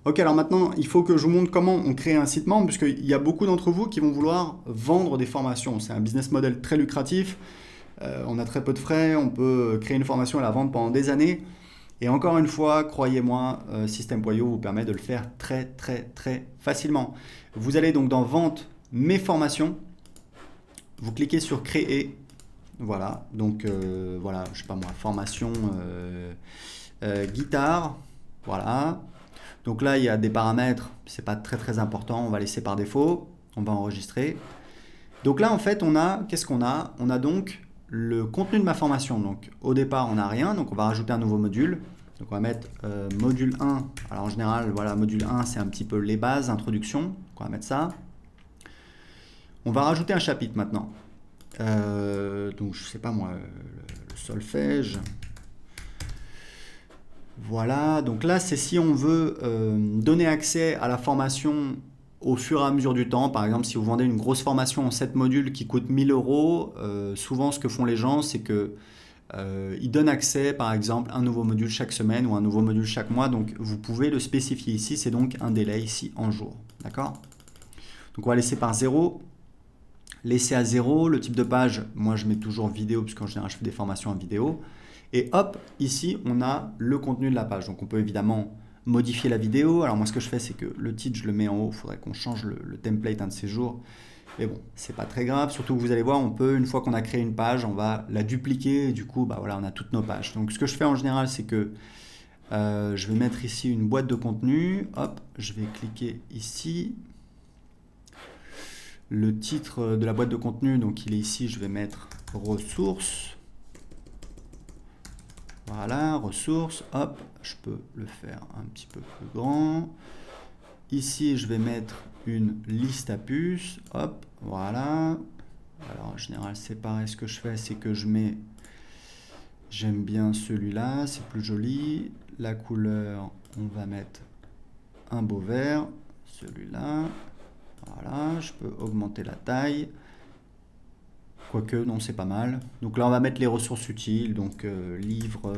Ok, alors maintenant, il faut que je vous montre comment on crée un site membre, puisqu'il y a beaucoup d'entre vous qui vont vouloir vendre des formations. C'est un business model très lucratif, on a très peu de frais, on peut créer une formation et la vendre pendant des années. Et encore une fois, croyez-moi, System.io vous permet de le faire très très très facilement. Vous allez donc dans Vente, Mes formations, vous cliquez sur Créer. Voilà, donc voilà, je sais pas moi, formation guitare, voilà. Donc là, il y a des paramètres, c'est pas très très important, on va laisser par défaut, on va enregistrer. Donc là, en fait, qu'est-ce qu'on a? On a donc le contenu de ma formation. Donc au départ, on n'a rien, donc on va rajouter un nouveau module. Donc on va mettre module 1. Alors en général, voilà, module 1, c'est un petit peu les bases, introduction. Donc on va mettre ça. On va rajouter un chapitre maintenant. Donc je sais pas moi, le solfège. Voilà, donc là, c'est si on veut donner accès à la formation au fur et à mesure du temps. Par exemple, si vous vendez une grosse formation en 7 modules qui coûte 1000 euros, souvent ce que font les gens, c'est que ils donnent accès, par exemple, à un nouveau module chaque semaine ou un nouveau module chaque mois. Donc, vous pouvez le spécifier ici. C'est donc un délai ici en jour. D'accord? Donc, on va laisser par 0. Laisser à 0. Le type de page, moi, je mets toujours vidéo, puisqu'en général, je fais des formations en vidéo. Et hop, ici, on a le contenu de la page. Donc, on peut évidemment modifier la vidéo. Alors, moi, ce que je fais, c'est que le titre, je le mets en haut. Il faudrait qu'on change le template un de ces jours. Mais bon, c'est pas très grave. Surtout que vous allez voir, on peut, une fois qu'on a créé une page, on va la dupliquer. Et du coup, bah voilà, on a toutes nos pages. Donc, ce que je fais en général, c'est que je vais mettre ici une boîte de contenu. Hop, je vais cliquer ici. Le titre de la boîte de contenu, donc il est ici. Je vais mettre ressources. Voilà, ressources. Hop, je peux le faire un petit peu plus grand. Ici, je vais mettre une liste à puces. Hop, voilà. Alors, en général, c'est pareil. Ce que je fais, c'est que j'aime bien celui-là, c'est plus joli. La couleur, on va mettre un beau vert. Celui-là, voilà. Je peux augmenter la taille. Quoique, non, c'est pas mal. Donc là, on va mettre les ressources utiles. Donc, livre,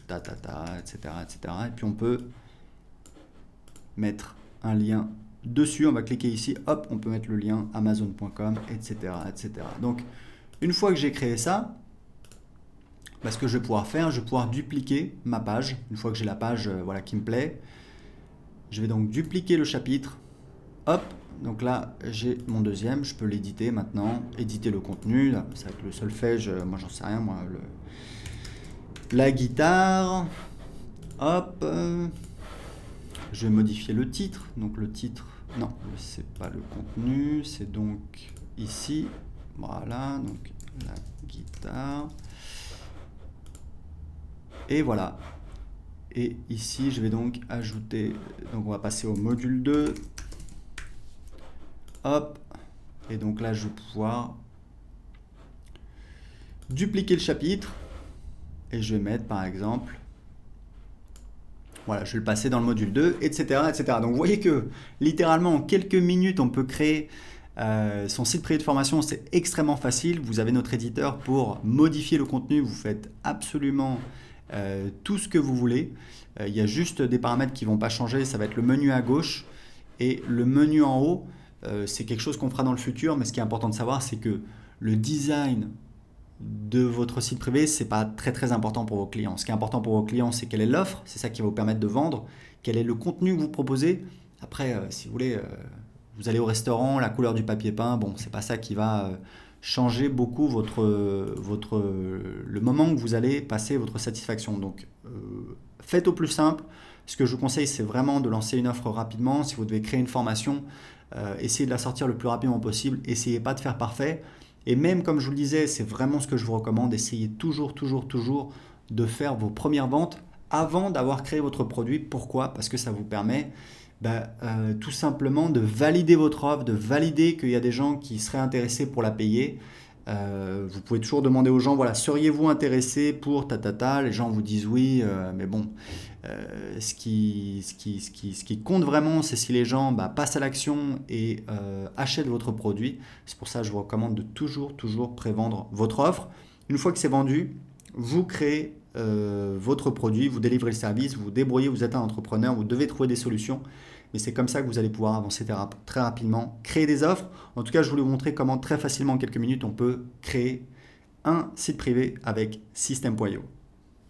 etc., etc. Et puis, on peut mettre un lien dessus. On va cliquer ici. Hop, on peut mettre le lien amazon.com, etc., etc. Donc, une fois que j'ai créé ça, bah, ce que je vais pouvoir faire, je vais pouvoir dupliquer ma page. Une fois que j'ai la page voilà, qui me plaît, je vais donc dupliquer le chapitre. Hop, donc là j'ai mon deuxième, je peux l'éditer maintenant, éditer le contenu. Là, ça va être le solfège, moi j'en sais rien, moi, la guitare. Hop, je vais modifier le titre. Donc le titre, non, c'est pas le contenu, c'est donc ici. Voilà, donc la guitare. Et voilà. Et ici, je vais donc ajouter, donc on va passer au module 2. Hop. Et donc là, je vais pouvoir dupliquer le chapitre. Et je vais mettre, par exemple, voilà, je vais le passer dans le module 2, etc., etc. Donc vous voyez que littéralement, en quelques minutes, on peut créer son site privé de formation. C'est extrêmement facile. Vous avez notre éditeur pour modifier le contenu. Vous faites absolument tout ce que vous voulez. Il y a juste des paramètres qui ne vont pas changer. Ça va être le menu à gauche et le menu en haut. C'est quelque chose qu'on fera dans le futur, mais ce qui est important de savoir, c'est que le design de votre site privé, c'est pas très très important pour vos clients. Ce qui est important pour vos clients, c'est quelle est l'offre, c'est ça qui va vous permettre de vendre, quel est le contenu que vous proposez. Après, si vous voulez, vous allez au restaurant, la couleur du papier peint, bon, c'est pas ça qui va changer beaucoup le moment que vous allez passer votre satisfaction. Donc, faites au plus simple. Ce que je vous conseille, c'est vraiment de lancer une offre rapidement. Si vous devez créer une formation, essayez de la sortir le plus rapidement possible. Essayez pas de faire parfait. Et même comme je vous le disais, c'est vraiment ce que je vous recommande. Essayez toujours, toujours, toujours de faire vos premières ventes avant d'avoir créé votre produit. Pourquoi? Parce que ça vous permet tout simplement de valider votre offre, de valider qu'il y a des gens qui seraient intéressés pour la payer. Vous pouvez toujours demander aux gens, voilà, seriez-vous intéressé pour ta. Les gens vous disent oui, mais bon, ce qui compte vraiment, c'est si les gens passent à l'action et achètent votre produit. C'est pour ça que je vous recommande de toujours, toujours prévendre votre offre. Une fois que c'est vendu, vous créez votre produit, vous délivrez le service, vous vous débrouillez, vous êtes un entrepreneur, vous devez trouver des solutions. Mais c'est comme ça que vous allez pouvoir avancer très rapidement, créer des offres. En tout cas, je voulais vous montrer comment très facilement, en quelques minutes, on peut créer un site privé avec System.io.